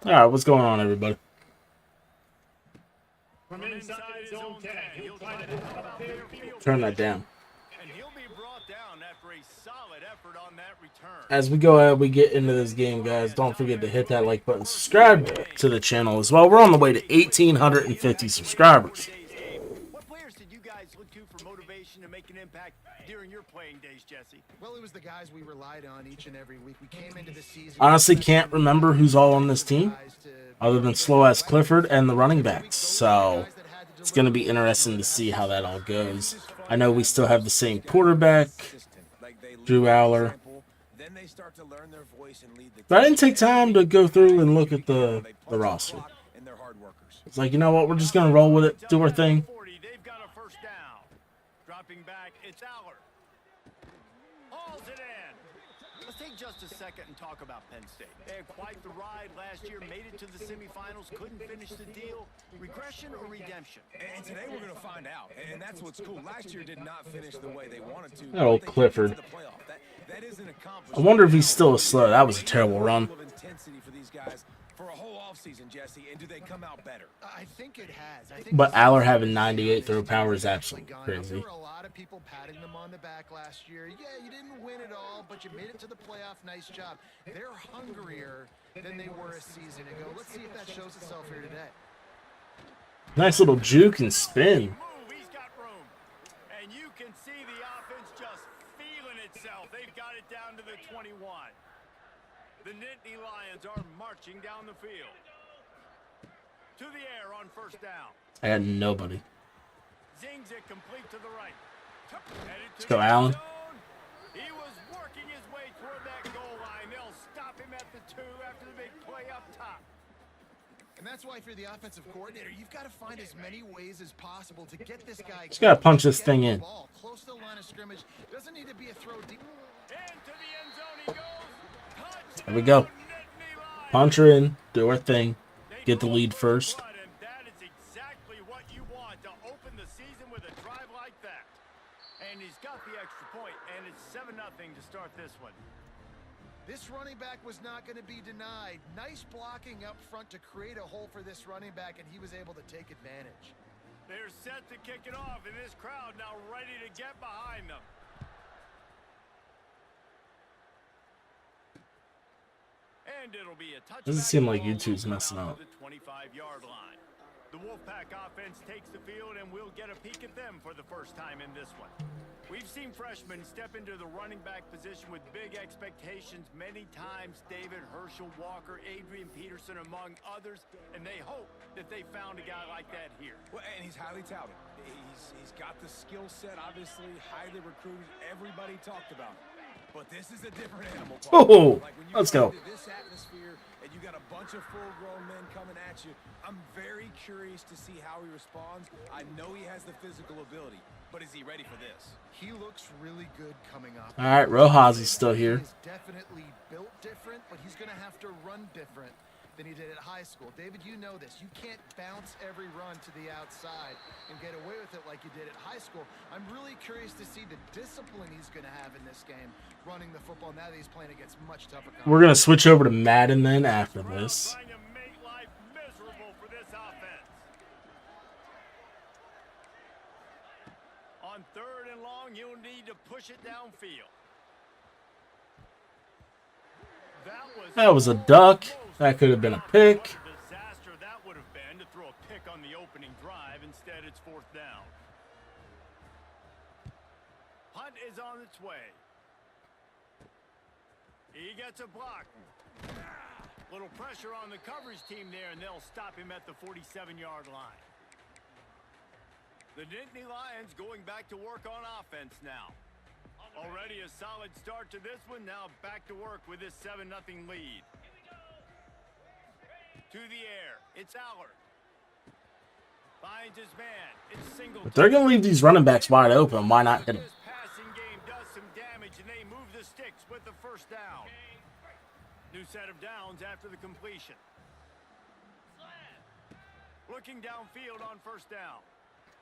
All right, what's going on, everybody? From inside his own 10, he'll try to help out their field. Turn that down. And he'll be brought down after a solid effort on that return. As we go ahead, we get into this game, guys. Don't forget to hit that like button. Subscribe to the channel as well. We're on the way to 1,850 subscribers. What players did you guys look to for motivation to make an impact during your playing days, Jesse? Well, it was the guys we relied on each and every week. We came into the season. Honestly, can't remember who's all on this team other than slow-ass Clifford and the running backs. So it's going to be interesting to see how that all goes. I know we still have the same quarterback, Drew Aller. But I didn't take time to go through and look at the roster. It's like, you know what, we're just going to roll with it, do our thing. They've got a first down. Dropping back, it's Aller. Hauls it in. Let's take just a second and talk about Penn State. They had quite the ride last year, made it to the semifinals, couldn't finish the deal. Regression or redemption? And today we're going to find out. And that's what's cool. Last year did not finish the way they wanted to. That old Clifford. I wonder if he's still slow. That was a terrible run. For a whole offseason, Jesse, and do they come out better? I think it has. But Aller having 98 throw power is absolutely crazy. There were a lot of people patting them on the back last year. Yeah, you didn't win it all, but you made it to the playoff. Nice job. They're hungrier than they were a season ago. Let's see if that shows itself here today. Nice little juke and spin. He's got room. And you can see the offense just feeling itself. They've got it down to the 21. The Nittany Lions are marching down the field. To the air on first down. I had nobody. Zings it complete to the right. Let's go, Allen. He was working his way toward that goal line. They'll stop him at the 2 after the big play up top. And that's why, for the offensive coordinator, you've got to find as many ways as possible to get this guy. Just got to punch this thing in. Close to the line of scrimmage. Doesn't need to be a throw deep. Into the end zone he goes. There we go. Punch her in, do our thing, get the lead first. And that is exactly what you want to open the season with a drive like that. And he's got the extra point, and it's 7-0 to start this one. This running back was not going to be denied. Nice blocking up front to create a hole for this running back, and he was able to take advantage. They're set to kick it off, and this crowd now ready to get behind them. And it'll be a touchback. Doesn't seem like YouTube's messing up. The 25-yard line. The Wolfpack offense takes the field, and we'll get a peek at them for the first time in this one. We've seen freshmen step into the running back position with big expectations many times. David, Herschel, Walker, Adrian Peterson, among others, and they hope that they found a guy like that here. Well, and he's highly touted. He's got the skill set, obviously, highly recruited. Everybody talked about him. But this is a different animal. Oh, let's go. This atmosphere, and you got a bunch of full-grown men coming at you. I'm very curious to see how he responds. I know he has the physical ability, but is he ready for this? He looks really good coming up. All right, Rojas is still here. He's definitely built different, but he's going to have to run different than he did at high school. David, you know this. You can't bounce every run to the outside and get away with it like you did at high school. I'm really curious to see the discipline he's going to have in this game, running the football now that he's playing against much tougher competition. We're going to switch over to Madden then after this. Trying to make life miserable for this offense. On 3rd and long, you'll need to push it downfield. That was a duck. That could have been a pick. Disaster that would have been to throw a pick on the opening drive. Instead, it's 4th down. Punt is on its way. He gets a block. Little pressure on the coverage team there, and they'll stop him at the 47-yard line. The Nittany Lions going back to work on offense now. Already a solid start to this one. Now back to work with this 7-0 lead. To the air. It's Aller. Finds his man. It's single. If they're going to leave these running backs wide open, why not hit them? This passing game does some damage, and they move the sticks with the first down. New set of downs after the completion. Looking downfield on first down.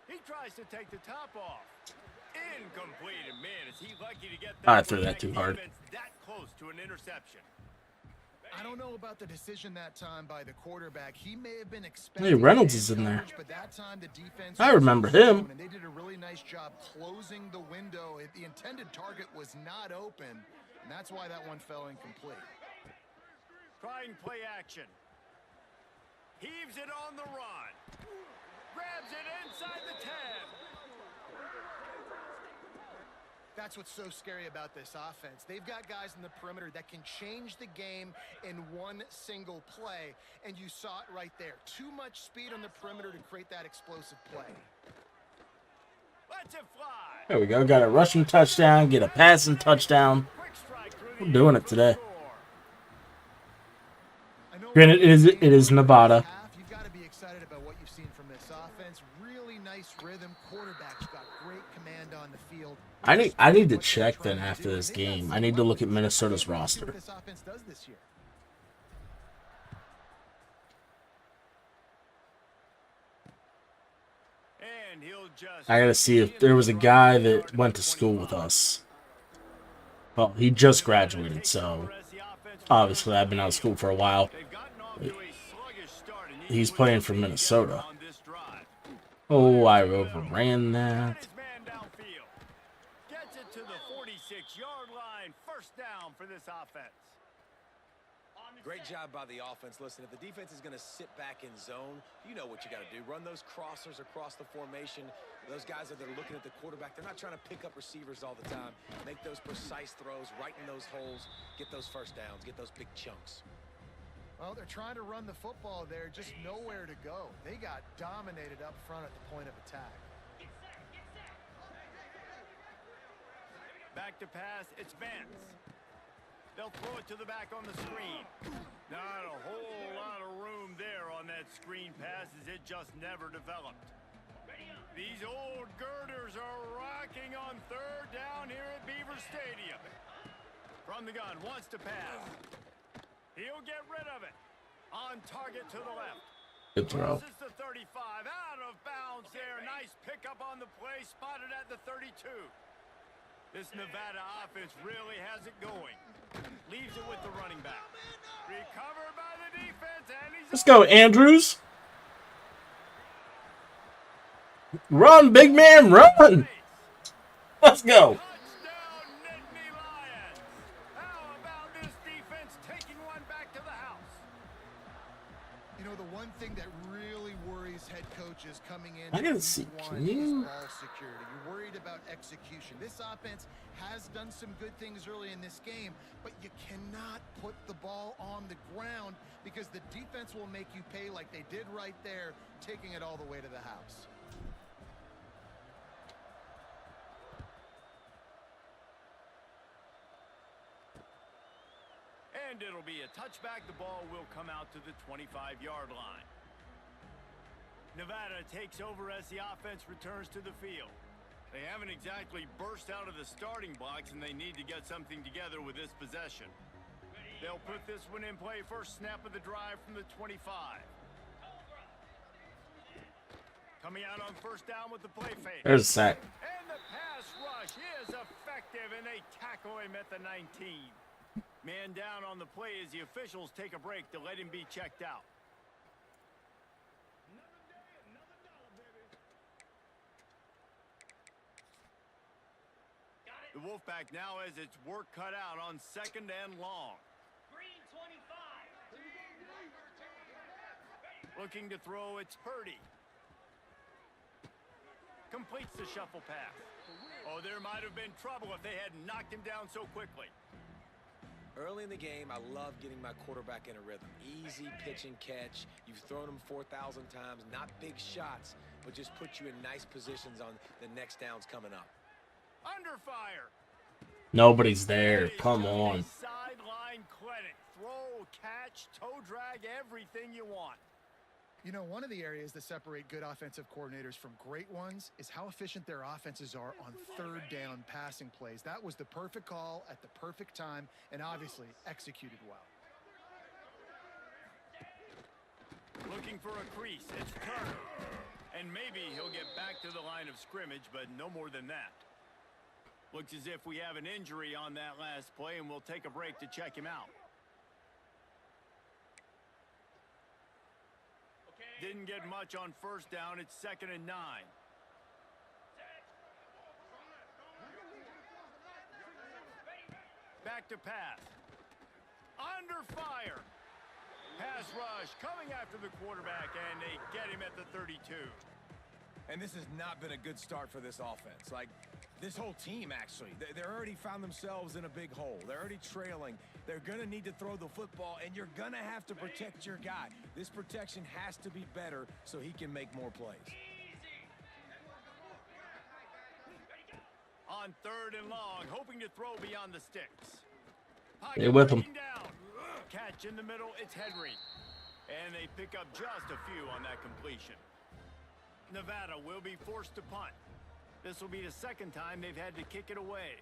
He tries to take the top off. Incomplete, and man, is he lucky to get that. I threw that too hard. That close to an interception. I don't know about the decision that time by the quarterback. He may have been expecting. Hey, Reynolds is in there. But that time the defense I remember him. and they did a really nice job closing the window. The intended target was not open, and that's why that one fell incomplete. Trying play action. Heaves it on the run. Grabs it inside the 10. That's what's so scary about this offense. They've got guys in the perimeter that can change the game in one single play, and you saw it right there. Too much speed on the perimeter to create that explosive play. Let's it fly. There we go. Got a rushing touchdown, get a passing touchdown. We're doing it today. Granted, it is Nevada. You've got to be excited about what you've seen from this offense. Really nice rhythm. Quarterback's got great command on the field. I need to check then after this game. I need to look at Minnesota's roster. This offense does this year. And he'll just I gotta see if there was a guy that went to school with us. Well, he just graduated, so obviously I've been out of school for a while. He's playing for Minnesota. Oh, I overran that. Gets it to the 46-yard line. First down for this offense. Great job by the offense. Listen, if the defense is going to sit back in zone, you know what you got to do. Run those crossers across the formation. Those guys that are looking at the quarterback, they're not trying to pick up receivers all the time. Make those precise throws, right in those holes, get those first downs, get those big chunks. Well, they're trying to run the football there, just nowhere to go. They got dominated up front at the point of attack. Back to pass, it's Vance. They'll throw it to the back on the screen. Not a whole lot of room there on that screen pass as it just never developed. These old girders are rocking on third down here at Beaver Stadium. From the gun, wants to pass. He'll get rid of it. On target to the left. Good throw. This is the 35. Out of bounds there. Nice pickup on the play. Spotted at the 32. This Nevada offense really has it going. Leaves it with the running back. Recovered by the defense, and he's... Let's go, Andrews. Run, big man, run. Let's go. Touchdown, Nittany Lions. How about this defense taking one back to the house? You know, the one thing that really worries head coaches coming in I gotta see, can you- is ball security. You're worried about execution. This offense has done some good things early in this game, but you cannot put the ball on the ground because the defense will make you pay like they did right there, taking it all the way to the house. And it'll be a touchback. The ball will come out to the 25-yard line. Nevada takes over as the offense returns to the field. They haven't exactly burst out of the starting blocks, and they need to get something together with this possession. They'll put this one in play. First snap of the drive from the 25. Coming out on first down with the play fake. There's a sack. And the pass rush is effective, and they tackle him at the 19. Man down on the play as the officials take a break to let him be checked out. The Wolfpack now has its work cut out on second and long. Looking to throw, it's Purdy. Completes the shuffle pass. Oh, there might have been trouble if they hadn't knocked him down so quickly. Early in the game, I love getting my quarterback in a rhythm. Easy pitch and catch. You've thrown him 4,000 times. Not big shots, but just put you in nice positions on the next downs coming up. Under fire. Nobody's there. Come on. Sideline clinic. Throw, catch, toe drag, everything you want. You know, one of the areas that separate good offensive coordinators from great ones is how efficient their offenses are on third down passing plays. That was the perfect call at the perfect time and obviously executed well. Looking for a crease. It's Turner. And maybe he'll get back to the line of scrimmage, but no more than that. Looks as if we have an injury on that last play, and we'll take a break to check him out. Didn't get much on first down. It's 2nd and 9. Back to pass. Under fire. Pass rush coming after the quarterback, and they get him at the 32. And this has not been a good start for this offense. Like, this whole team, actually. They're already found themselves in a big hole. They're already trailing. They're going to need to throw the football, and you're going to have to protect your guy. This protection has to be better so he can make more plays. On 3rd and long, hoping to throw beyond the sticks. Stay with him. Down. Catch in the middle, it's Henry. And they pick up just a few on that completion. Nevada will be forced to punt. This will be the 2nd time they've had to kick it away.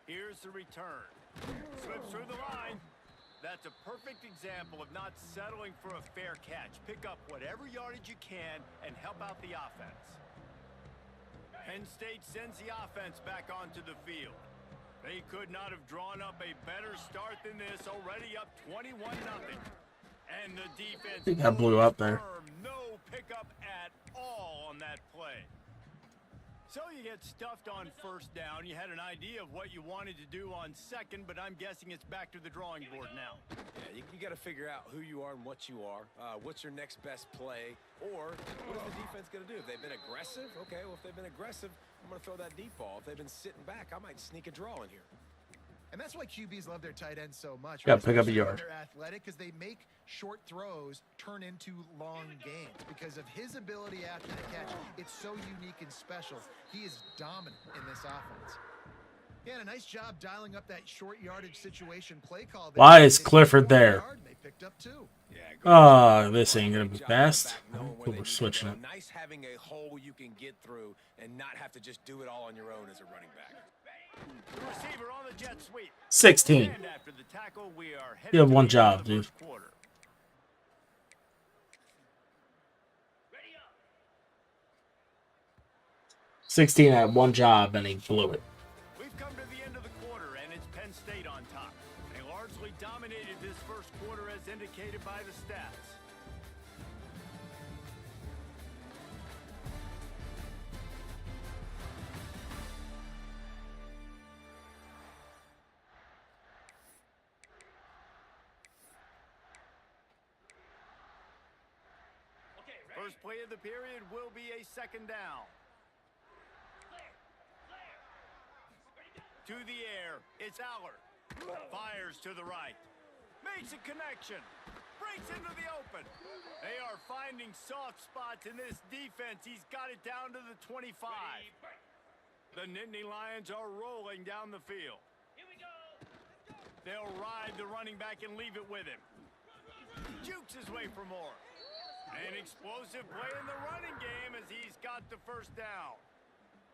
Here's the return. Slips through the line. That's a perfect example of not settling for a fair catch. Pick up whatever yardage you can and help out the offense. Penn State sends the offense back onto the field. They could not have drawn up a better start than this, already up 21-0. And the defense, I think I blew up there. No pickup at all on that play. So you get stuffed on first down. You had an idea of what you wanted to do on 2nd, but I'm guessing it's back to the drawing board now. Yeah, you got to figure out who you are and what you are. What's your next best play? Or what is the defense going to do? If they've been aggressive, okay, well, if they've been aggressive, I'm going to throw that deep ball. If they've been sitting back, I might sneak a draw in here. And that's why QBs love their tight ends so much. Yeah, pick up a yard. They're athletic because they make short throws turn into long gains because of his ability after the catch. It's so unique and special. He is dominant in this offense. He had a nice job dialing up that short yardage situation play call. Why is Clifford there? They picked up 2. Oh, this ain't gonna be fast. We're switching it. Nice having a hole you can get through and not have to just do it all on your own as a running back. The receiver on the jet sweep. 16. And after the tackle, we are headed You have to one the end job, of the dude. first quarter. 16 had one job and he blew it. We've come to the end of the quarter, and it's Penn State on top. They largely dominated this first quarter as indicated by the stats. First play of the period will be a 2nd down. To the air, it's Allard. Fires to the right. Makes a connection. Breaks into the open. They are finding soft spots in this defense. He's got it down to the 25. The Nittany Lions are rolling down the field. They'll ride the running back and leave it with him. Jukes his way for more. An explosive play in the running game as he's got the first down.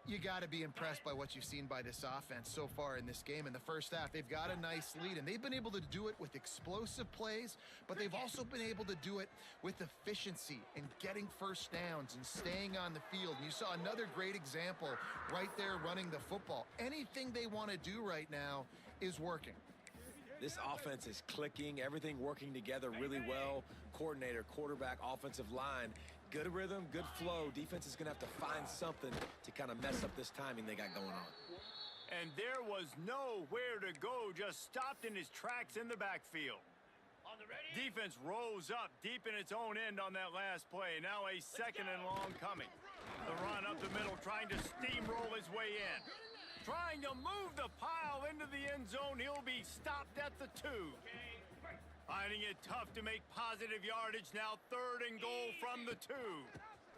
You got to be impressed by what you've seen by this offense so far in this game. In the first half, they've got a nice lead, and they've been able to do it with explosive plays, but they've also been able to do it with efficiency and getting first downs and staying on the field. And you saw another great example right there running the football. Anything they want to do right now is working. This offense is clicking, everything working together really well. Coordinator, quarterback, offensive line, good rhythm, good flow. Defense is going to have to find something to kind of mess up this timing they got going on. And there was nowhere to go, just stopped in his tracks in the backfield. Defense rose up deep in its own end on that last play. Now a 2nd and long coming. The run up the middle, trying to steamroll his way in. Trying to move the pile into the end zone. He'll be stopped at the 2. Finding it tough to make positive yardage. Now 3rd and goal from the 2.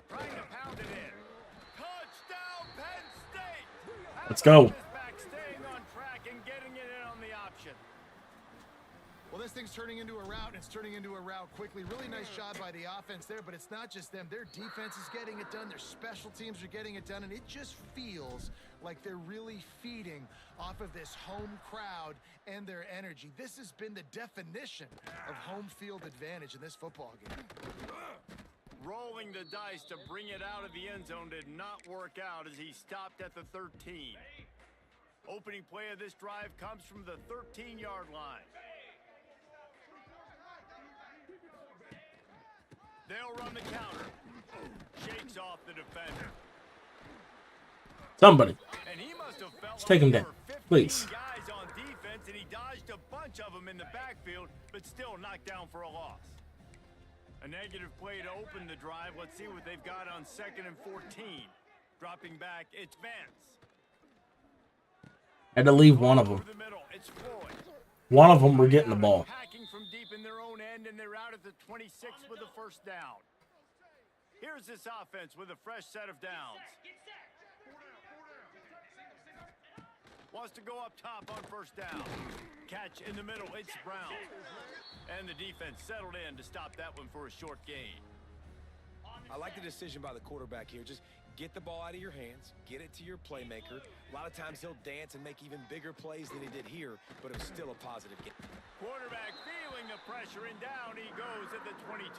Trying to pound it in. Touchdown, Penn State! Let's go. Back, staying on track and getting it in on the option. Well, this thing's turning into a rout, and it's turning into a rout quickly. Really nice job by the offense there, but it's not just them. Their defense is getting it done. Their special teams are getting it done, and it just feels like they're really feeding off of this home crowd and their energy. This has been the definition of home field advantage in this football game. Rolling the dice to bring it out of the end zone did not work out as he stopped at the 13. Opening play of this drive comes from the 13-yard line. They'll run the counter. Shakes off the defender. Somebody. And he must have felt Let's take him like down, there were 15 please. guys on defense, and he dodged a bunch of them in the backfield, but still knocked down for a loss. A negative play to open the drive. Let's see what they've got on 2nd and 14. Dropping back, it's Vance. Had to leave one of them. Over the middle, it's Floyd. One of them were getting the ball. Hacking from deep in their own end, and they're out at the 26 with a first down. Here's this offense with a fresh set of downs. Wants to go up top on first down. Catch in the middle, it's Brown. And the defense settled in to stop that one for a short gain. I like the decision by the quarterback here. Just get the ball out of your hands, get it to your playmaker. A lot of times he'll dance and make even bigger plays than he did here, but it was still a positive game. Quarterback feeling the pressure, and down he goes at the 22.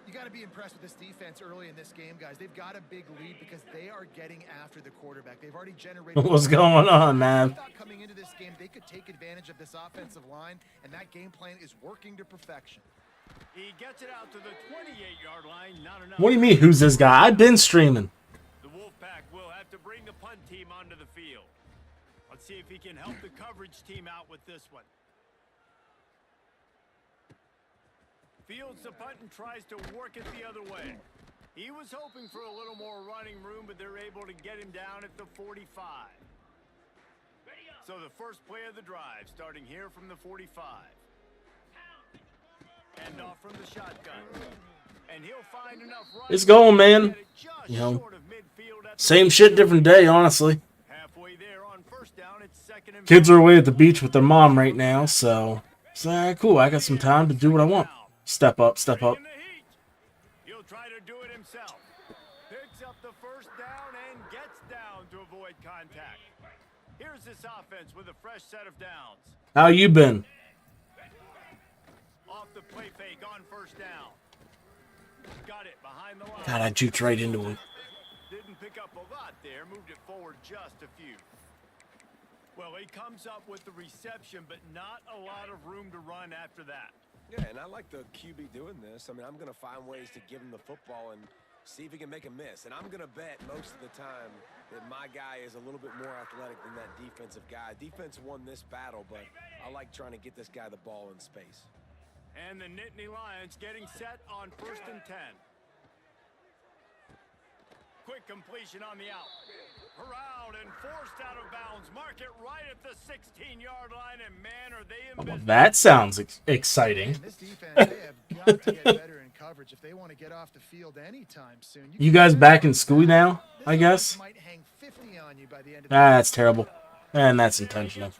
You got to be impressed with this defense early in this game, guys. They've got a big lead because they are getting after the quarterback. They've already generated. What's going on, man? I thought coming into this game, they could take advantage of this offensive line, and that game plan is working to perfection. He gets it out to the 28-yard line. Not enough. What do you mean, who's this guy? I've been streaming. The Wolfpack will have to bring the punt team onto the field. Let's see if he can help the coverage team out with this one. Fields the punt and tries to work it the other way. He was hoping for a little more running room, but they're able to get him down at the 45. So the first play of the drive, starting here from the 45. And off from the shotgun. And he'll find enough running. It's going, man. You know, same shit, different day, honestly. Halfway there on first down, it's 2nd and Kids are away at the beach with their mom right now, so it's cool. I got some time to do what I want. Step up, step up. in the heat. He'll try to do it himself. Picks up the first down and gets down to avoid contact. Here's this offense with a fresh set of downs. How you been? Off the play fake on first down. Got it behind the line. God, I juked right into him. Didn't pick up a lot there. Moved it forward just a few. Well, he comes up with the reception, but not a lot of room to run after that. Yeah, and I like the QB doing this. I mean, I'm going to find ways to give him the football and see if he can make a miss. And I'm going to bet most of the time that my guy is a little bit more athletic than that defensive guy. Defense won this battle, but I like trying to get this guy the ball in space. And the Nittany Lions getting set on 1st and 10. Quick completion on the out. Corralled and forced out of bounds. Mark it right at the 16-yard line, and man, are they in business. That sounds exciting. And this defense, they have got to get better in coverage if they want to get off the field anytime soon. You guys back in school now, I guess? Might hang 50 on you by the end of That's terrible. And that's intentional.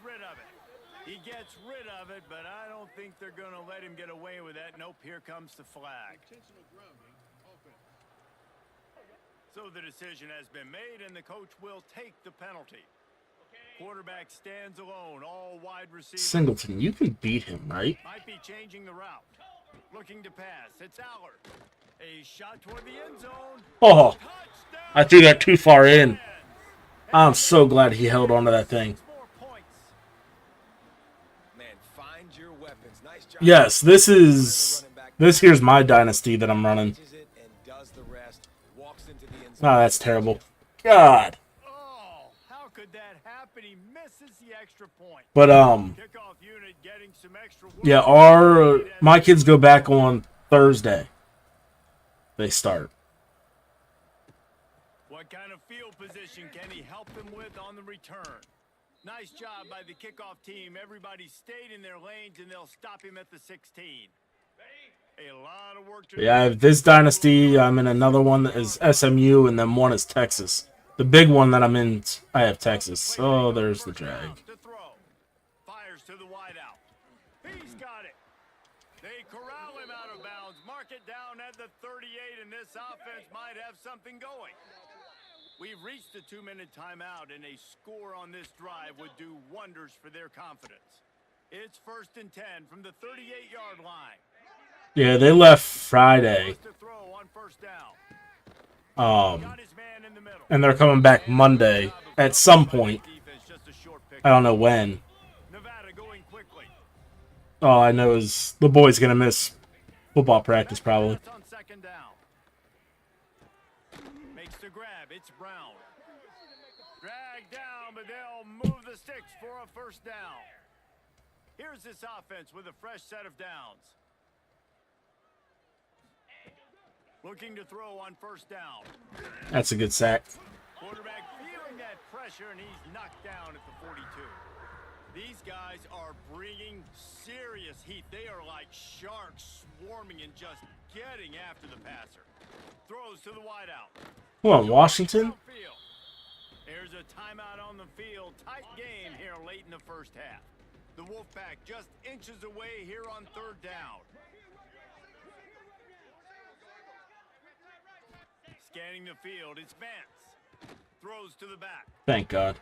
He gets rid of it, but I don't think they're going to let him get away with that. Nope, here comes the flag. So the decision has been made, and the coach will take the penalty. Quarterback stands alone, all wide receivers. Singleton, you can beat him, right? Might be changing the route. Looking to pass. It's Allard. A shot toward the end zone. Oh, Touchdown. I threw that too far in. I'm so glad he held on to that thing. 6 more points. Man, find your weapons. Nice job. Yes, this here's my dynasty that I'm running. Oh, that's terrible. God. Oh, how could that happen? He misses the extra point. But Kickoff unit getting some extra work. yeah, my kids go back on Thursday. They start. What kind of field position can he help them with on the return? Nice job by the kickoff team. Everybody stayed in their lanes, and they'll stop him at the 16. A lot of work to do. Yeah, I have this dynasty. I'm in another one that is SMU, and then one is Texas. The big one that I'm in, I have Texas. Oh, there's the drag. To throw. Fires to the wide out. He's got it. They corral him out of bounds. Mark it down at the 38, and this offense might have something going. We've reached the 2-minute timeout, and a score on this drive would do wonders for their confidence. It's 1st and 10 from the 38-yard line. Yeah, they left Friday. To throw on first down. Um, Got his man in the middle. and they're coming back Monday at some point. I don't know when. Nevada going quickly. All I know is the boy's gonna miss football practice probably. That's on second down. Makes the grab. It's Brown. Drag down, but they'll move the sticks for a first down. Here's this offense with a fresh set of downs. Looking to throw on first down. That's a good sack. Quarterback feeling that pressure, and he's knocked down at the 42. These guys are bringing serious heat. They are like sharks swarming and just getting after the passer. Throws to the wideout. Come on, Washington. There's a timeout on the field. Tight game here late in the first half. The Wolfpack just inches away here on third down. Scanning the field, it's Vance. Throws to the back. Thank God.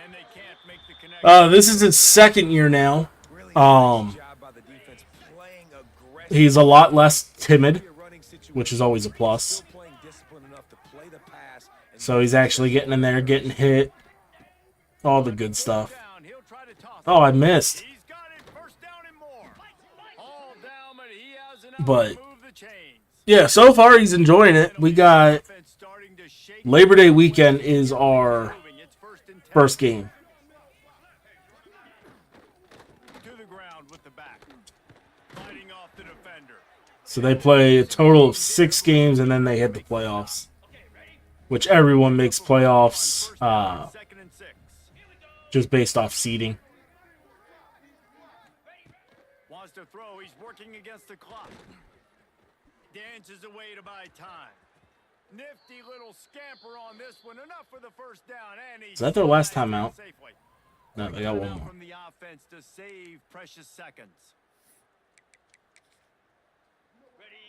And they can't make the connection. This is his second year now. He's a lot less timid, which is always a plus. So he's actually getting in there, getting hit. All the good stuff. Oh, I missed. He's got it, first down and more. All down, but he has enough But to move the chains. yeah, so far he's enjoying it. We got Labor Day weekend is our first game. To the ground with the back. Fighting off the defender. So they play a total of 6 games and then they hit the playoffs. Which everyone makes playoffs Second and 6. just based off seeding. Wants to throw, he's working against the clock. Dances away to buy time. Nifty little scamper on this one. Enough for the first down. And Is that their last time out? No, they got one more. From the offense to save precious seconds.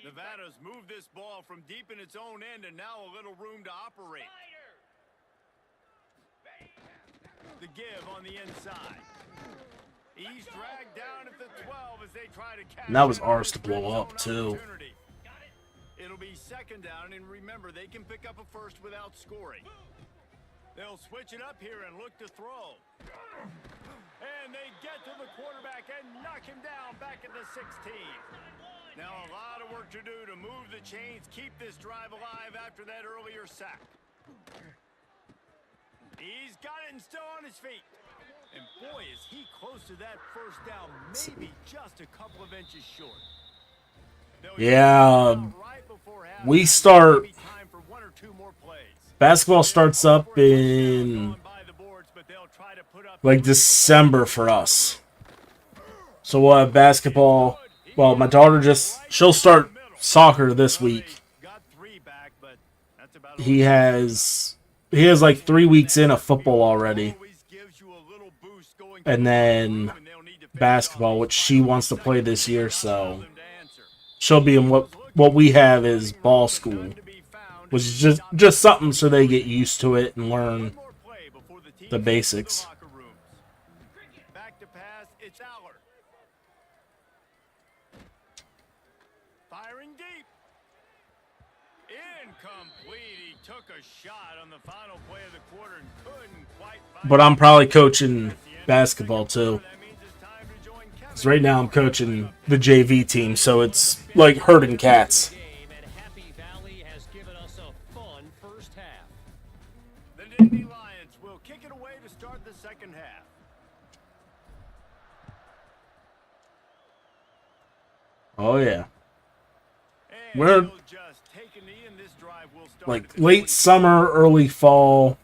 Nevada's moved this ball from deep in its own end and now a little room to operate. The give on the inside. He's dragged down at the 12 as they try to catch. And that was ours to blow up too. It'll be second down, and remember, they can pick up a first without scoring. They'll switch it up here and look to throw. And they get to the quarterback and knock him down back at the 16. Now a lot of work to do to move the chains, keep this drive alive after that earlier sack. He's got it and still on his feet. And boy, is he close to that first down, maybe just a couple of inches short. Yeah, we start. Basketball starts up in like December for us. So we'll have basketball. Well, my daughter she'll start soccer this week. He has like 3 weeks in of football already. And then basketball, which she wants to play this year, so she'll be in what we have is ball school, which is just something so they get used to it and learn the basics. Back to pass, it's Aller. Firing deep. Incomplete. He took a shot on the final play of the quarter and couldn't quite find. But I'm probably coaching basketball too. Because right now I'm coaching the JV team, so it's like herding cats. The Navy Lions will kick it away to start the second half. Oh yeah. And We're he'll just take a knee and this drive will start like to late summer, early fall.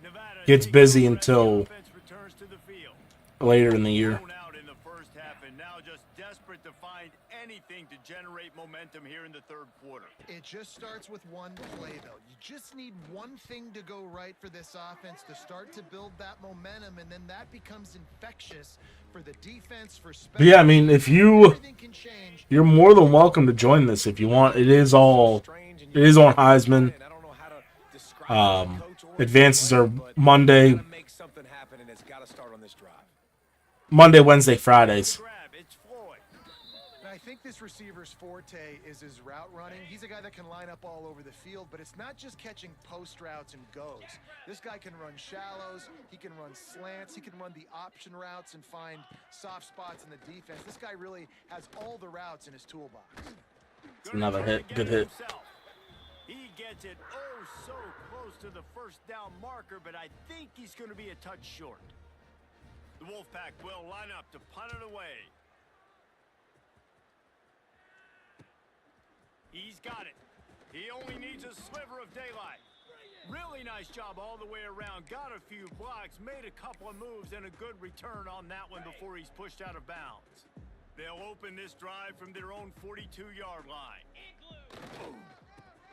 Nevada Gets takes busy over as the until offense returns to the field. later in the year. Thrown out in the first half and now just desperate to find anything to generate momentum here in the third quarter. It just starts with one play, though. You just need one thing to go right for this offense to start to build that momentum, and then that becomes infectious for the defense, for special. But yeah, I mean, if Everything can change. you're more than welcome to join this if you want. It is on Heisman. Advances are Monday, Wednesday, Fridays. Grab, it's Floyd. And I think this receiver's forte is his route running. He's a guy that can line up all over the field, but it's not just catching post routes and goes. This guy can run shallows, he can run slants, he can run the option routes and find soft spots in the defense. This guy really has all the routes in his toolbox. It's another hit. Good hit. He gets it oh so close to the first down marker, but I think he's going to be a touch short. The Wolfpack will line up to punt it away. He's got it. He only needs a sliver of daylight. Really nice job all the way around. Got a few blocks, made a couple of moves, and a good return on that one before he's pushed out of bounds. They'll open this drive from their own 42-yard line.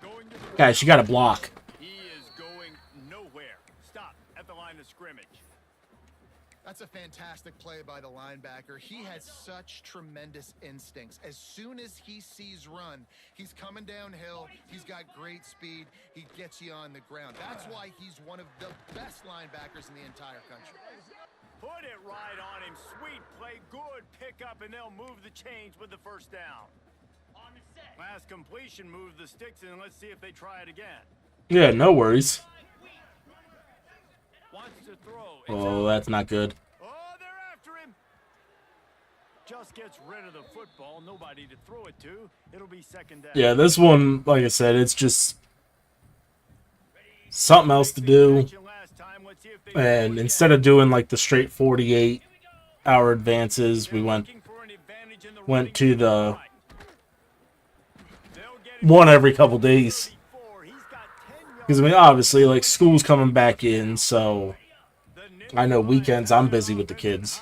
Going to the Guys, you got to block. He is going nowhere. Stop at the line of scrimmage. That's a fantastic play by the linebacker. He has such tremendous instincts. As soon as he sees run, he's coming downhill. He's got great speed. He gets you on the ground. That's why he's one of the best linebackers in the entire country. Put it right on him. Sweet play. Good pickup, and they'll move the chains with the first down. Last completion, move the sticks, and let's see if they try it again. Yeah, no worries. Wants to throw. Oh, that's not good. Oh, they're after him. Just gets rid of the football. Nobody to throw it to. It'll be second down. Yeah, this one, like I said, it's just something else to do. And instead of doing like the straight 48-hour advances, we went to the one every couple days. Because, I mean, obviously, like, school's coming back in, so I know weekends I'm busy with the kids.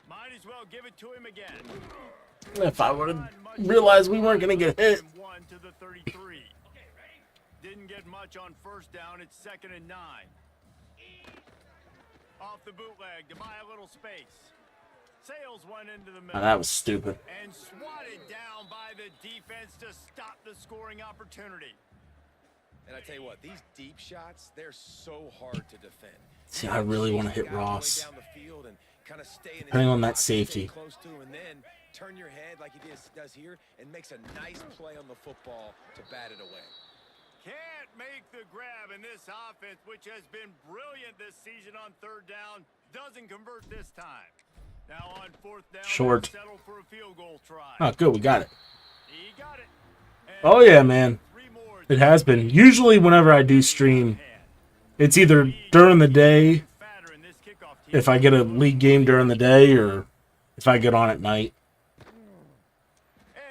Might as well give it to him again. If I would have realized we weren't going to get hit. Didn't get much on first down. It's 2nd and 9. Off the bootleg to buy a little space. Sails one into the middle. Oh, that was stupid. And swatted down by the defense to stop the scoring opportunity. And I tell you what, these deep shots, they're so hard to defend. See, I really want to hit Ross. Depending on that safety. Close to, and then turn your head like he does here and makes a nice play on the football to bat it away. Can't make the grab, and this offense, which has been brilliant this season on third down, doesn't convert this time. Now on fourth down, short. Settle for a field goal try. Oh, good, we got it. He got it. Oh yeah, man. It has been. Usually whenever I do stream, it's either during the day, if I get a league game during the day, or if I get on at night.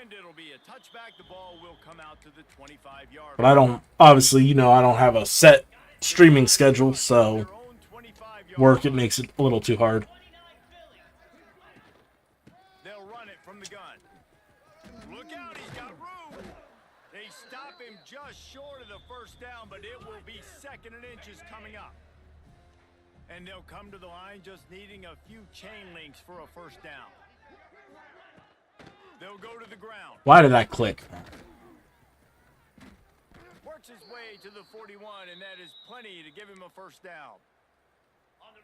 And it'll be a touchback. The ball will come out to the 25-yard. But I don't, obviously, you know, I don't have a set streaming schedule, so work, it makes it a little too hard. They'll run it from the gun. Look out, he's got room. They stop him just short of the first down, but it will be 2nd and inches coming up. And they'll come to the line just needing a few chain links for a first down. They'll go to the ground. Why did that click? Works his way to the 41, and that is plenty to give him a first down.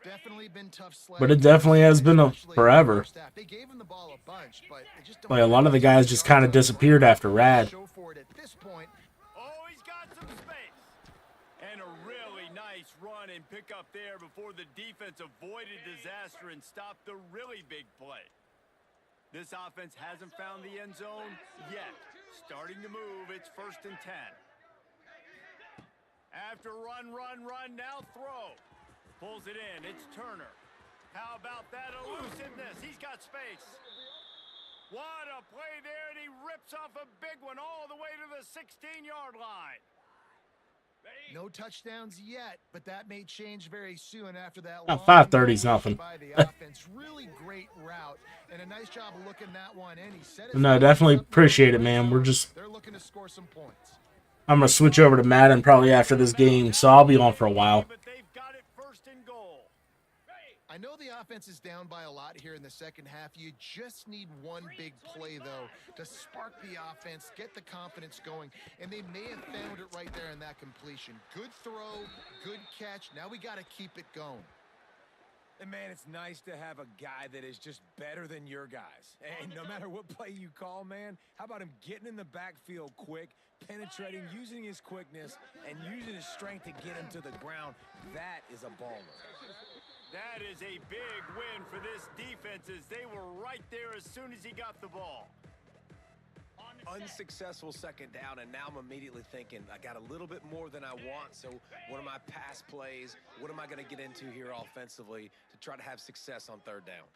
Definitely been tough sledding. But it definitely has been forever. They gave him the ball a bunch, but they just don't Like, a lot of the guys just kind of disappeared after Rad. show for it at this point. Oh, he's got some space. And a really nice run and pick up there before the defense avoided disaster and stopped the really big play. This offense hasn't found the end zone yet. Starting to move, it's 1st and 10. After run, now throw. Pulls it in, it's Turner. How about that elusiveness? He's got space. What a play there, and he rips off a big one all the way to the 16-yard line. No touchdowns yet, but that may change very soon after that. 530's nothing. By the offense. Really great route, and a nice job of looking that one in. He set No, definitely appreciate it, man. They're looking to score some points. I'm going to switch over to Madden probably after this game, so I'll be on for a while. But they've got it 1st and goal. I know the offense is down by a lot here in the second half. You just need one big play, though, to spark the offense, get the confidence going, and they may have found it right there in that completion. Good throw, good catch. Now we got to keep it going. And, man, it's nice to have a guy that is just better than your guys. And no matter what play you call, man, how about him getting in the backfield quick, penetrating, using his quickness, and using his strength to get him to the ground? That is a baller. That is a big win for this defense as they were right there as soon as he got the ball. Unsuccessful second down, and now I'm immediately thinking, I got a little bit more than I want, so what are my pass plays? What am I going to get into here offensively to try to have success on third down?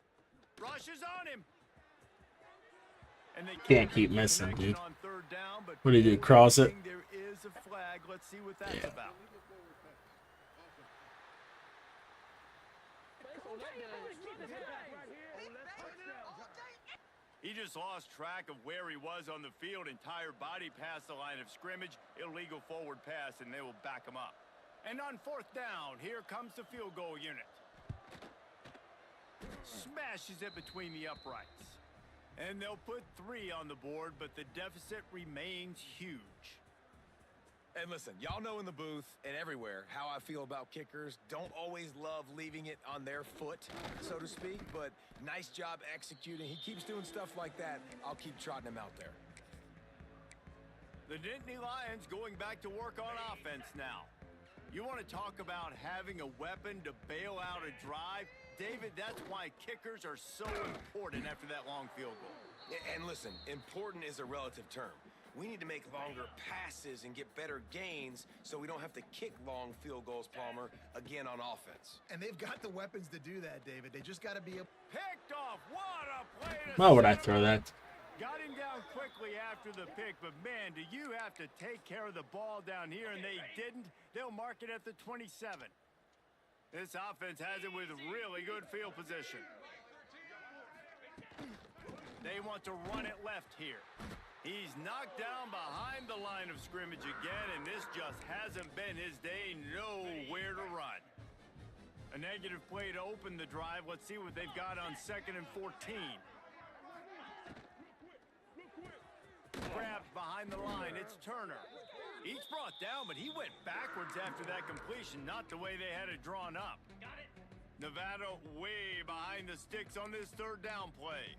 Rushes on him. And they Can't keep missing, dude. on third down, but What do you do, cross it? there is a flag. Let's see what that's about. He just lost track of where he was on the field. Entire body past the line of scrimmage. Illegal forward pass, and they will back him up. And on fourth down, here comes the field goal unit. Smashes it between the uprights. And they'll put 3 on the board, but the deficit remains huge. And listen, y'all know in the booth and everywhere how I feel about kickers. Don't always love leaving it on their foot, so to speak, but nice job executing. He keeps doing stuff like that. I'll keep trotting him out there. The Nittany Lions going back to work on offense now. You want to talk about having a weapon to bail out a drive? David, that's why kickers are so important after that long field goal. And listen, important is a relative term. We need to make longer passes and get better gains so we don't have to kick long field goals, Palmer, again on offense. And they've got the weapons to do that, David. They just got to be a... Picked off. What a play. Why would I throw that? Got him down quickly after the pick, but man, do you have to take care of the ball down here, and they didn't. They'll mark it at the 27. This offense has it with really good field position. They want to run it left here. He's knocked down behind the line of scrimmage again, and this just hasn't been his day. Nowhere to run. A negative play to open the drive. Let's see what they've got on 2nd and 14. Grabbed behind the line. It's Turner. He's brought down, but he went backwards after that completion, not the way they had it drawn up. Nevada way behind the sticks on this third down play.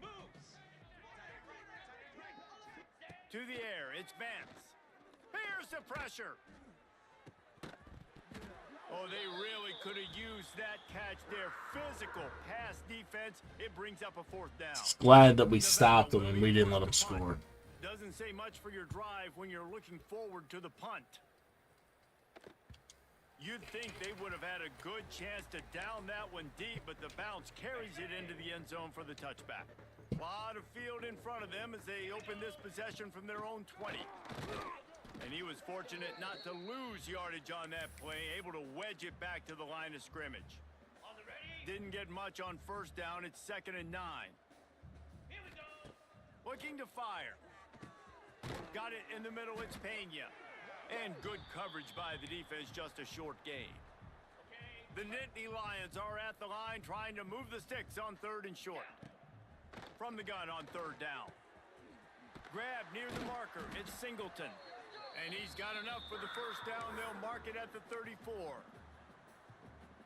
To the air, it's Vance. Here's the pressure. Oh, they really could have used that catch there. Physical pass defense. It brings up a 4th down. Just glad that we stopped them and we didn't let them score. Doesn't say much for your drive when you're looking forward to the punt. You'd think they would have had a good chance to down that one deep, but the bounce carries it into the end zone for the touchback. A lot of field in front of them as they open this possession from their own 20. And he was fortunate not to lose yardage on that play, able to wedge it back to the line of scrimmage. Didn't get much on first down. It's 2nd and 9. Looking to fire. Got it in the middle. It's Pena. And good coverage by the defense, just a short gain. The Nittany Lions are at the line trying to move the sticks on 3rd and short. From the gun on 3rd down. Grab near the marker. It's Singleton. And he's got enough for the first down. They'll mark it at the 34.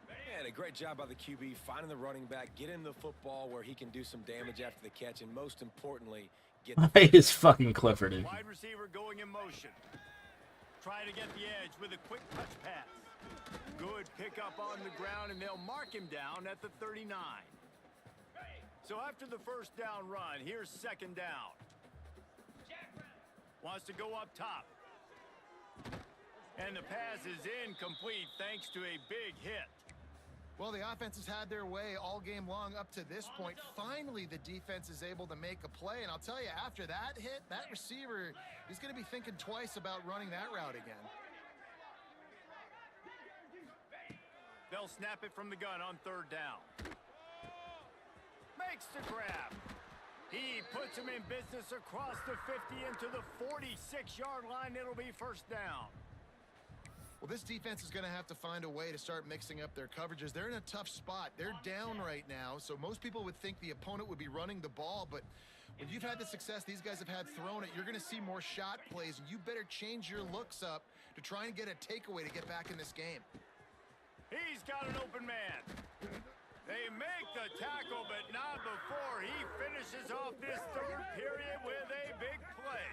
Man, a great job by the QB finding the running back, getting the football where he can do some damage after the catch, and most importantly, get the Why is fucking Clifford in? Wide receiver going in motion. Trying to get the edge with a quick touch pass. Good pickup on the ground, and they'll mark him down at the 39. So after the first down run, here's 2nd down. Wants to go up top. And the pass is incomplete thanks to a big hit. Well, the offense has had their way all game long up to this point. Finally, the defense is able to make a play. And I'll tell you, after that hit, that receiver, he's going to be thinking twice about running that route again. They'll snap it from the gun on 3rd down. Makes the grab. He puts him in business across the 50 into the 46-yard line. It'll be 1st down. Well, this defense is going to have to find a way to start mixing up their coverages. They're in a tough spot. They're down right now, so most people would think the opponent would be running the ball, but when you've had the success these guys have had throwing it, you're going to see more shot plays, and you better change your looks up to try and get a takeaway to get back in this game. He's got an open man. They make the tackle, but not before he finishes off this 3rd period with a big play.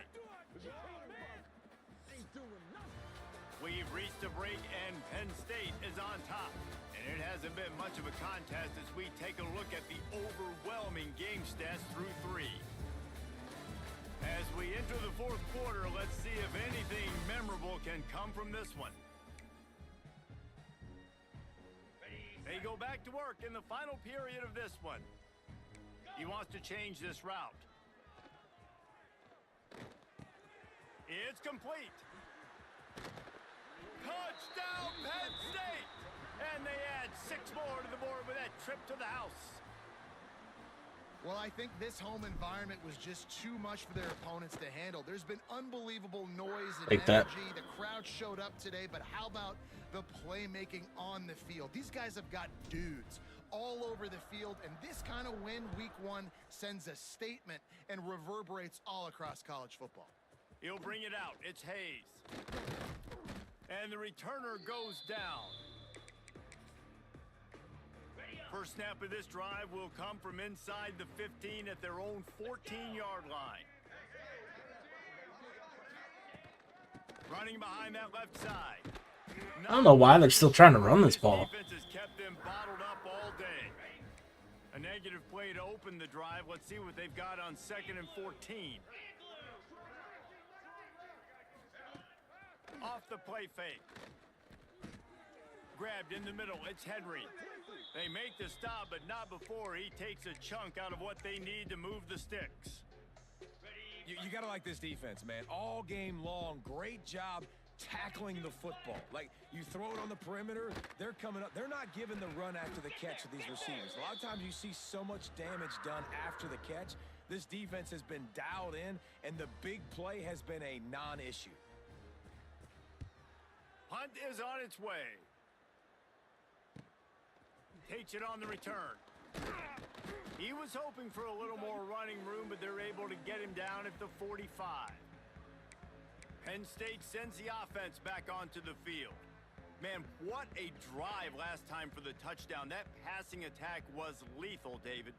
We've reached a break, and Penn State is on top. And It hasn't been much of a contest as we take a look at the overwhelming game stats through 3. As we enter the 4th quarter, let's see if anything memorable can come from this one. They go back to work in the final period of this one. He wants to change this route. It's complete. Touchdown, Penn State! And they add 6 more to the board with that trip to the house. Well, I think this home environment was just too much for their opponents to handle. There's been unbelievable noise and energy. The crowd showed up today, but how about the playmaking on the field? These guys have got dudes all over the field, and this kind of win week 1 sends a statement and reverberates all across college football. He'll bring it out. It's Hayes. And the returner goes down. First snap of this drive will come from inside the 15 at their own 14-yard line. Running behind that left side. I don't know why they're still trying to run this ball. Defense has kept them bottled up all day. A negative play to open the drive. Let's see what they've got on 2nd and 14. Off the play fake. Grabbed in the middle. It's Henry. They make the stop, but not before he takes a chunk out of what they need to move the sticks. You got to like this defense, man. All game long, great job tackling the football. Like, you throw it on the perimeter, they're coming up. They're not giving the run after the catch with these receivers. A lot of times you see so much damage done after the catch. This defense has been dialed in, and the big play has been a non-issue. Punt is on its way. Takes it on the return. He was hoping for a little more running room, but they're able to get him down at the 45. Penn State sends the offense back onto the field. Man, what a drive last time for the touchdown. That passing attack was lethal, David.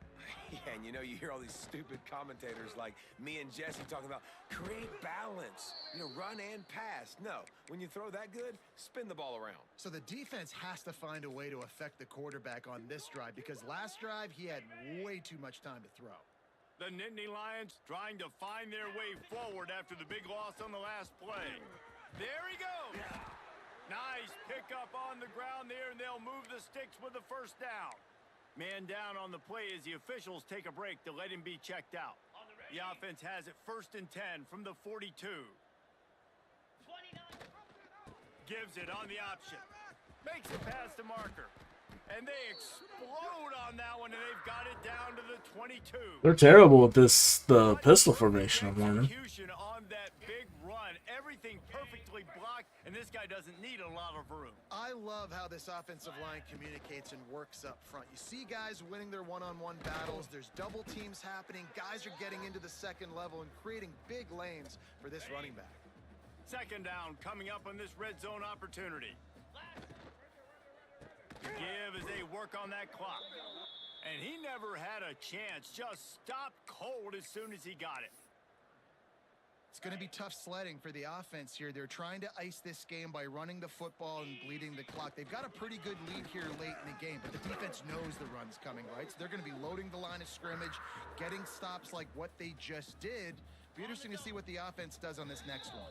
Yeah, and you know, you hear all these stupid commentators like me and Jesse talking about create balance, run and pass. No, when you throw that good, spin the ball around. So the defense has to find a way to affect the quarterback on this drive, because last drive he had way too much time to throw. The Nittany Lions trying to find their way forward after the big loss on the last play. There he goes. Nice pickup on the ground there, and they'll move the sticks with the first down. Man down on the play as the officials take a break to let him be checked out. The offense has it 1st and 10 from the 42. Gives it on the option. Makes it past the marker. And they explode on that one, and they've got it down to the 22. They're terrible with the pistol formation I'm learning. Execution on that big run. Everything perfectly blocked, and this guy doesn't need a lot of room. I love how this offensive line communicates and works up front. You see guys winning their one-on-one battles. There's double teams happening. Guys are getting into the second level and creating big lanes for this running back. 2nd down coming up on this red zone opportunity. Give as they work on that clock. And he never had a chance. Just stopped cold as soon as he got it. It's going to be tough sledding for the offense here. They're trying to ice this game by running the football and bleeding the clock. They've got a pretty good lead here late in the game, but the defense knows the run's coming, right? So they're going to be loading the line of scrimmage, getting stops like what they just did. Be interesting to see what the offense does on this next one.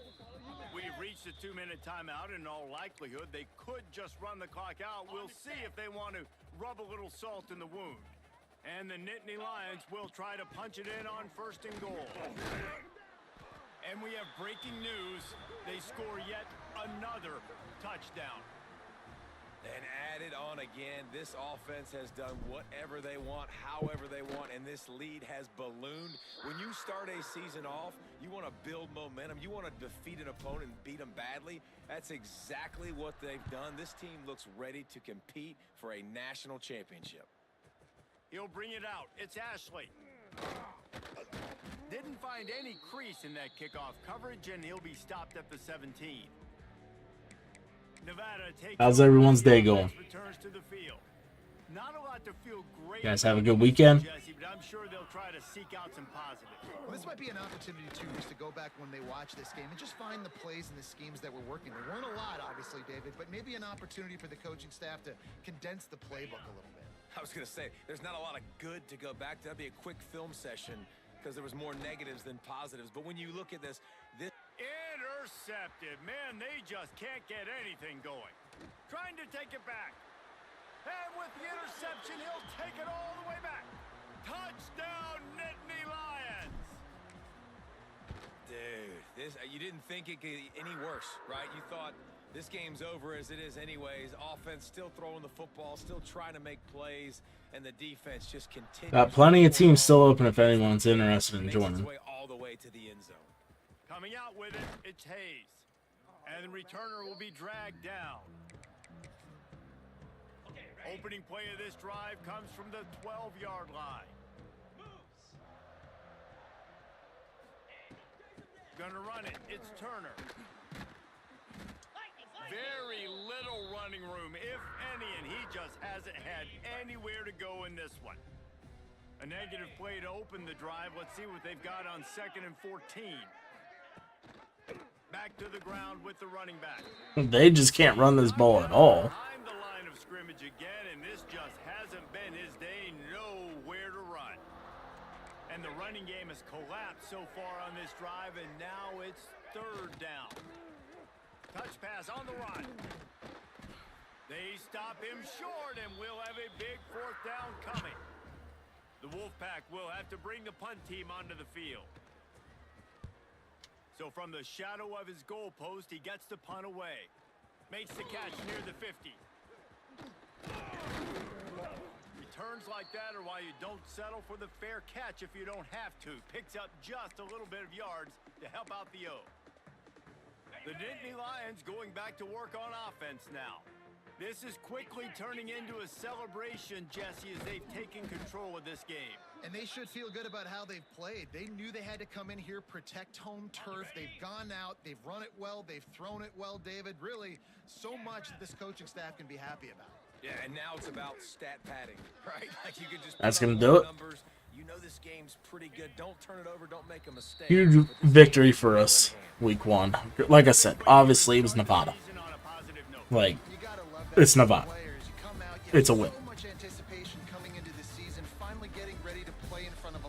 We've reached a 2-minute timeout. In all likelihood, they could just run the clock out. We'll see if they want to rub a little salt in the wound. And the Nittany Lions will try to punch it in on 1st and goal. And we have breaking news. They score yet another touchdown. And add it on again. This offense has done whatever they want, however they want, and this lead has ballooned. When you start a season off, you want to build momentum. You want to defeat an opponent and beat them badly. That's exactly what they've done. This team looks ready to compete for a national championship. He'll bring it out. It's Ashley. Didn't find any crease in that kickoff coverage, and he'll be stopped at the 17. Nevada takes. How's everyone's day going? Returns to the field. Not a lot to feel great. You guys have a good weekend? Jesse, but I'm sure they'll try to to seek out some positives. Well, this might be an opportunity, too, just to go back when they watch this game and just find the plays and the schemes that were working. There weren't a lot, obviously, David, but maybe an opportunity for the coaching staff to condense the playbook a little bit. I was going to say, there's not a lot of good to go back to. That'd be a quick film session because there was more negatives than positives. But when you look at this Intercepted. Man, they just can't get anything going. Trying to take it back. And with the interception, he'll take it all the way back. Touchdown, Nittany Lions. Dude, you didn't think it could get any worse, right? You thought this game's over as it is anyways. Offense still throwing the football, still trying to make plays, and the defense just continues. Got plenty of teams still open if anyone's interested in joining. All the way to the end zone. Coming out with it, it's Hayes. And the returner will be dragged down. Opening play of this drive comes from the 12-yard line. Gonna run it. It's Turner. Very little running room, if any, and he just hasn't had anywhere to go in this one. A negative play to open the drive. Let's see what they've got on 2nd and 14. Back to the ground with the running back. They just can't run this ball at all. Behind the line of scrimmage again, and this just hasn't been his day. Nowhere to run. And the running game has collapsed so far on this drive, and now it's 3rd down. Touch pass on the run. They stop him short, and we'll have a big 4th down coming. The Wolfpack will have to bring the punt team onto the field. So from the shadow of his goalpost, he gets the punt away. Makes the catch near the 50. Returns like that are why you don't settle for the fair catch if you don't have to. Picks up just a little bit of yards to help out the O. The Nittany Lions going back to work on offense now. This is quickly turning into a celebration, Jesse, as they've taken control of this game. And they should feel good about how they've played. They knew they had to come in here, protect home turf. They've gone out, they've run it well, they've thrown it well, David. Really, so much that this coaching staff can be happy about. Yeah, and now it's about stat padding, right? Like you could just That's going to do it. Numbers. You know this game's pretty good. Don't turn it over. Don't make a mistake. Huge victory for us, week 1. Like I said, obviously it was Nevada. Like, it's Nevada. It's a win. So much anticipation coming into this season, finally getting ready to play in front of a...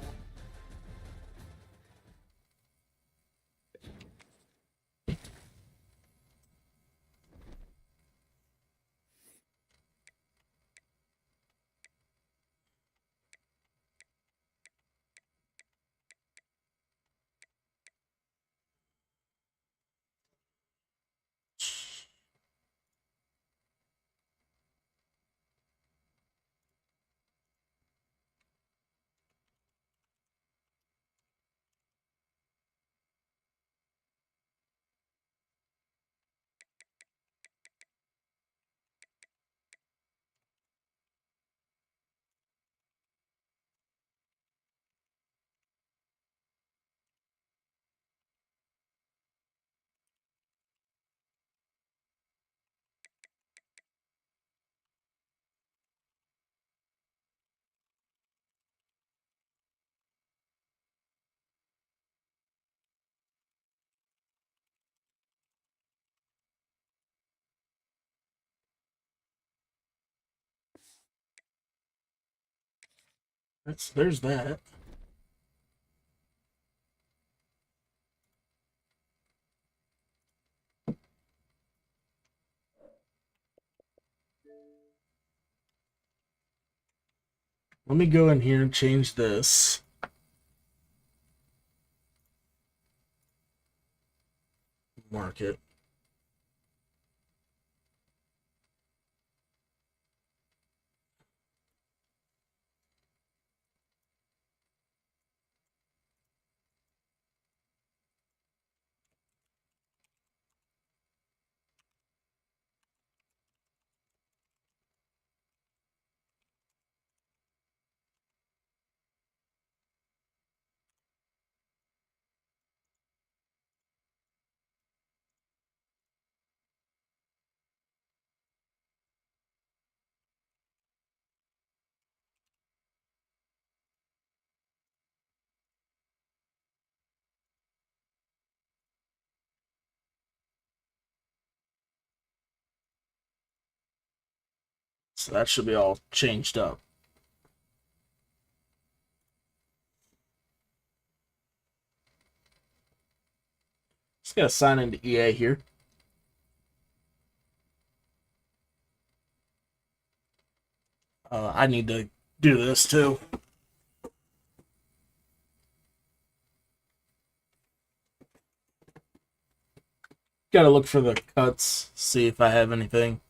There's that. Let me go in here and change this. Mark it. So that should be all changed up. Just gotta sign into EA here. I need to do this too. Gotta look for the cuts, see if I have anything.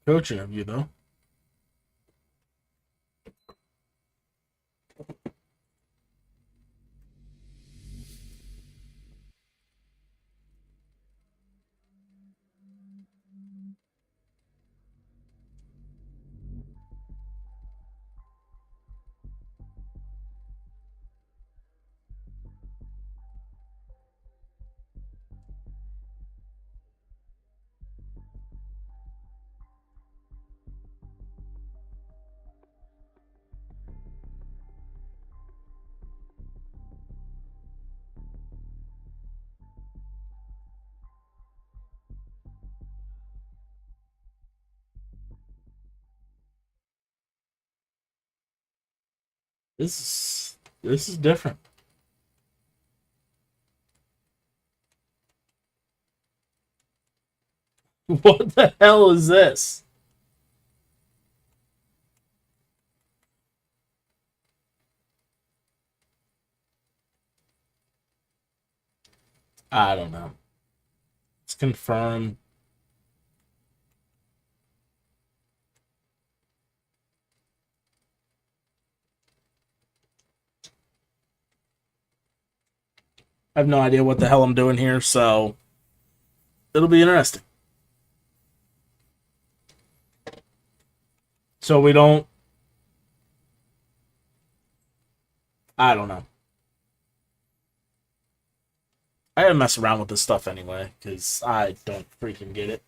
Coach interview though. This is different. What the hell is this? I don't know. It's confirmed. I have no idea what the hell I'm doing here, so it'll be interesting. So we don't. I don't know. I gotta mess around with this stuff anyway, because I don't freaking get it.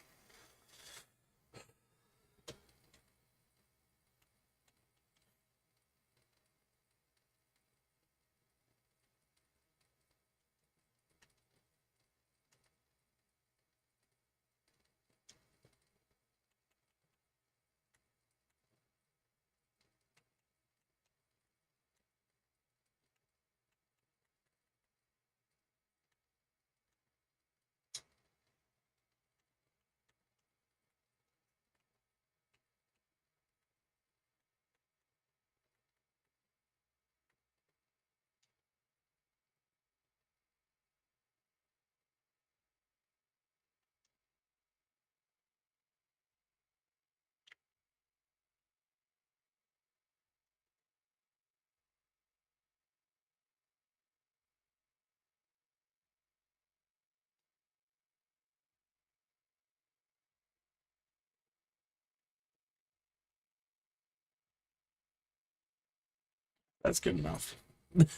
That's good enough. But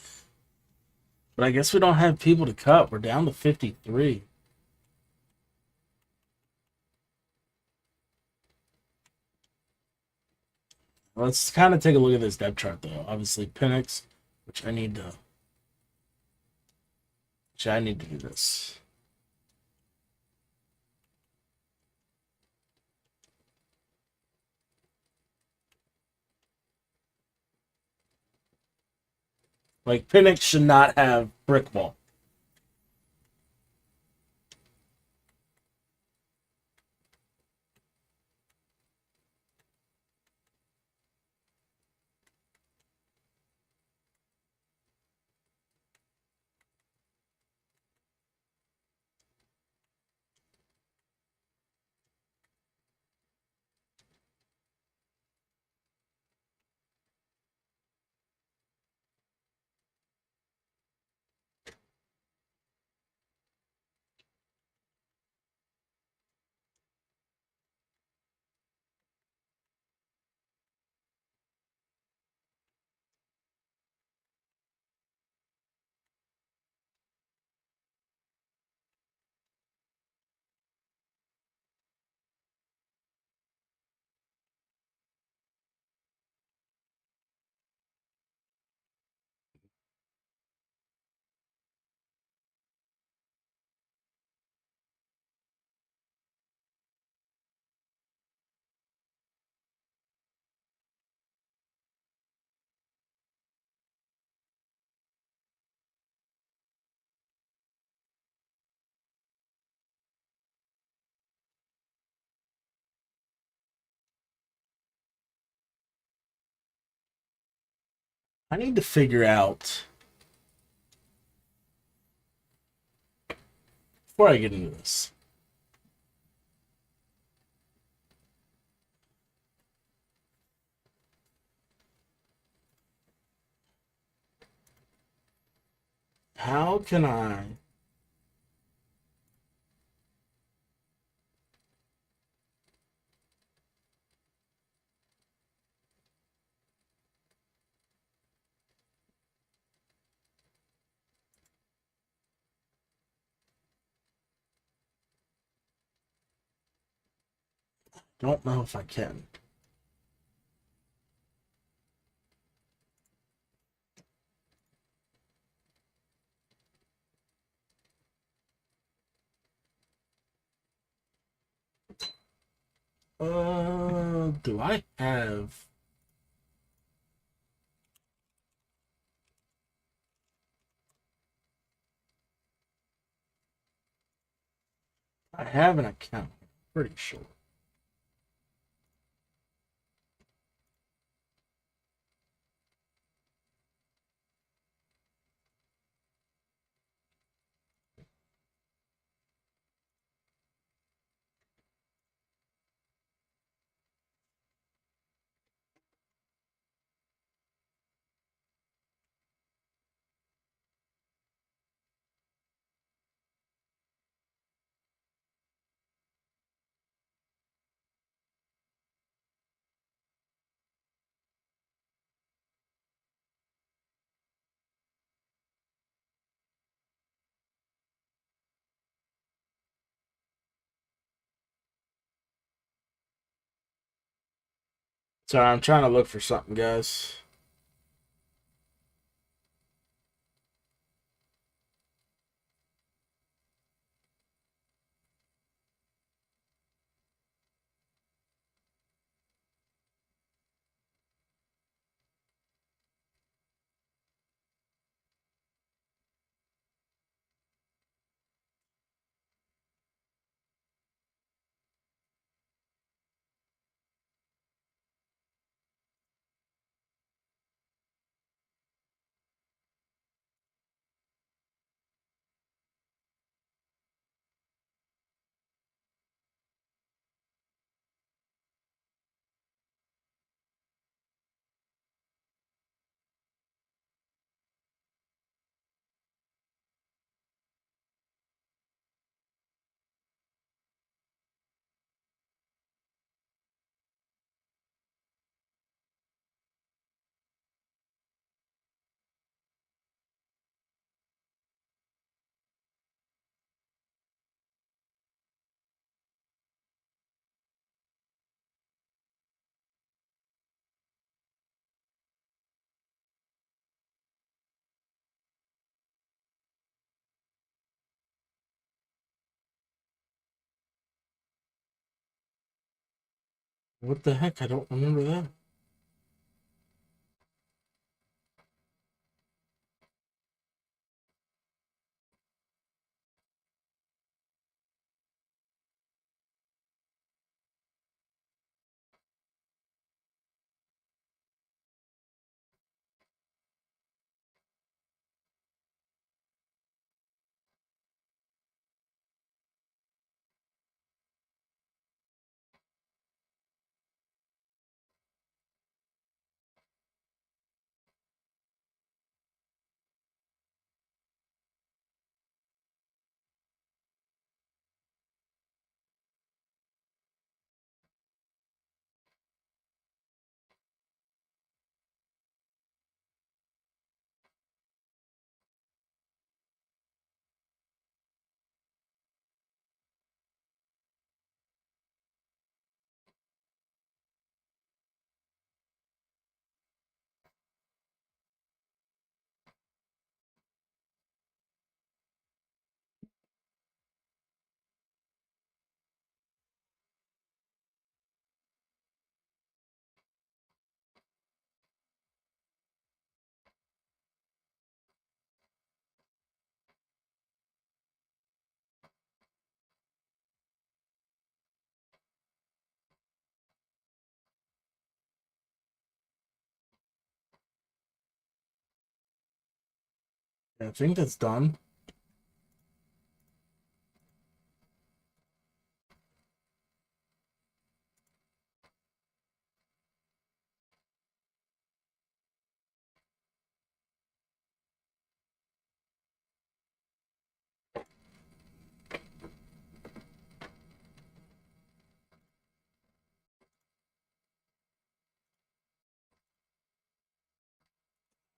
I guess we don't have people to cut. We're down to 53. Let's kind of take a look at this depth chart, though. Obviously, Penix, which I need to do this. Like, Penix should not have brick wall. I need to figure out, before I get into this, how can I don't know if I can. Do I have... I have an account, pretty sure. Sorry, I'm trying to look for something, guys. What the heck? I don't remember that. I think that's done.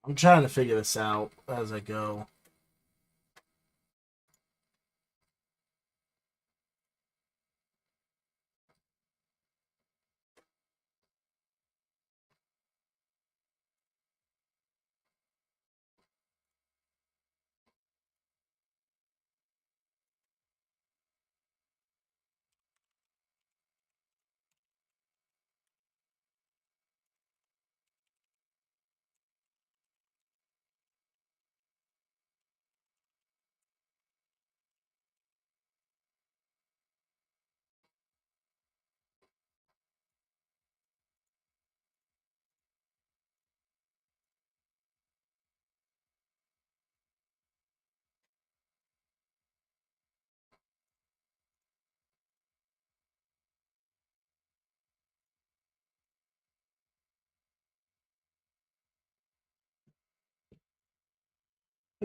I'm trying to figure this out as I go.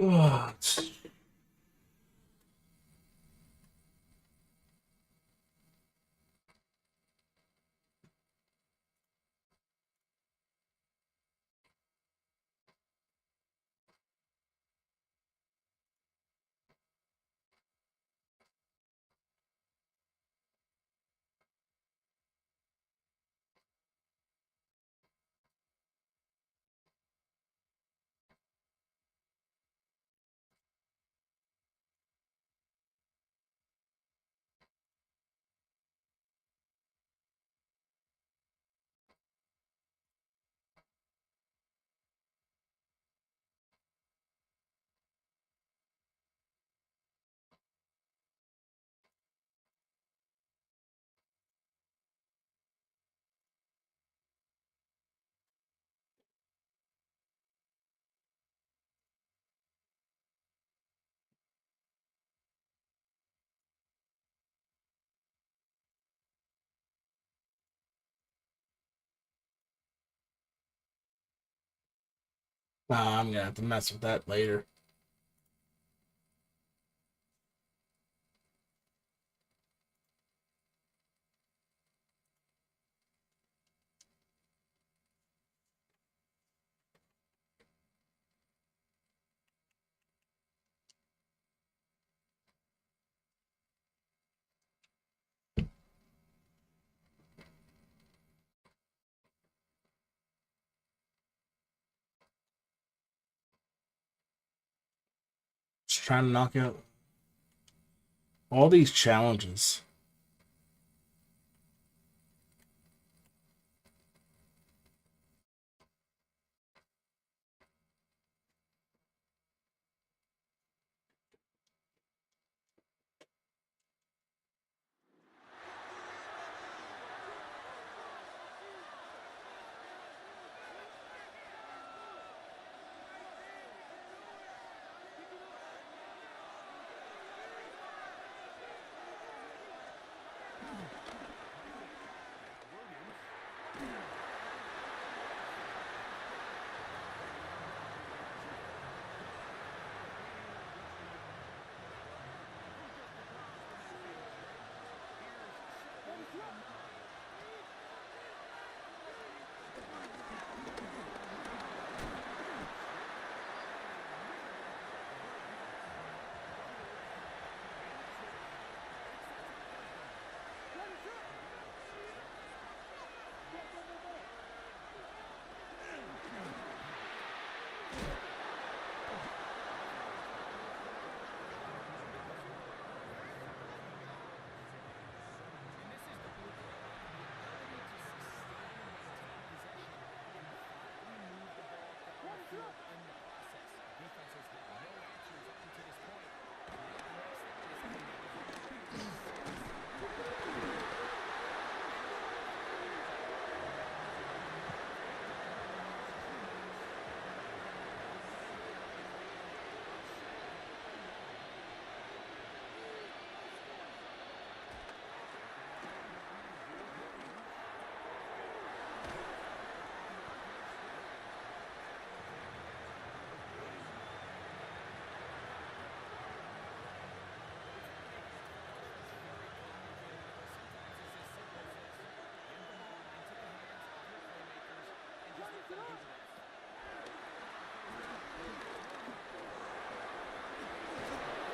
Ugh, nah, I'm gonna have to mess with that later. Just trying to knock out all these challenges.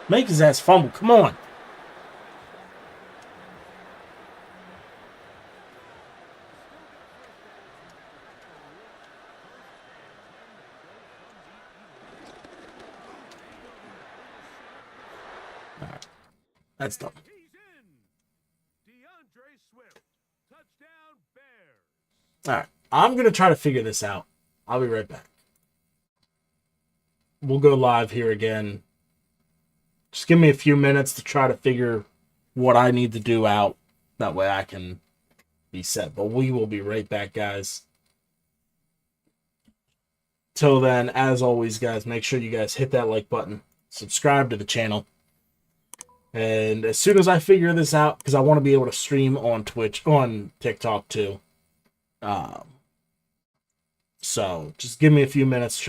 Make his ass fumble. Come on. All right. That's done. All right. I'm going to try to figure this out. I'll be right back. We'll go live here again. Just give me a few minutes to try to figure what I need to do out. That way I can be set. But we will be right back, guys. Till then, as always, guys, make sure you guys hit that like button. Subscribe to the channel. And as soon as I figure this out, because I want to be able to stream on Twitch, on TikTok too. So just give me a few minutes to try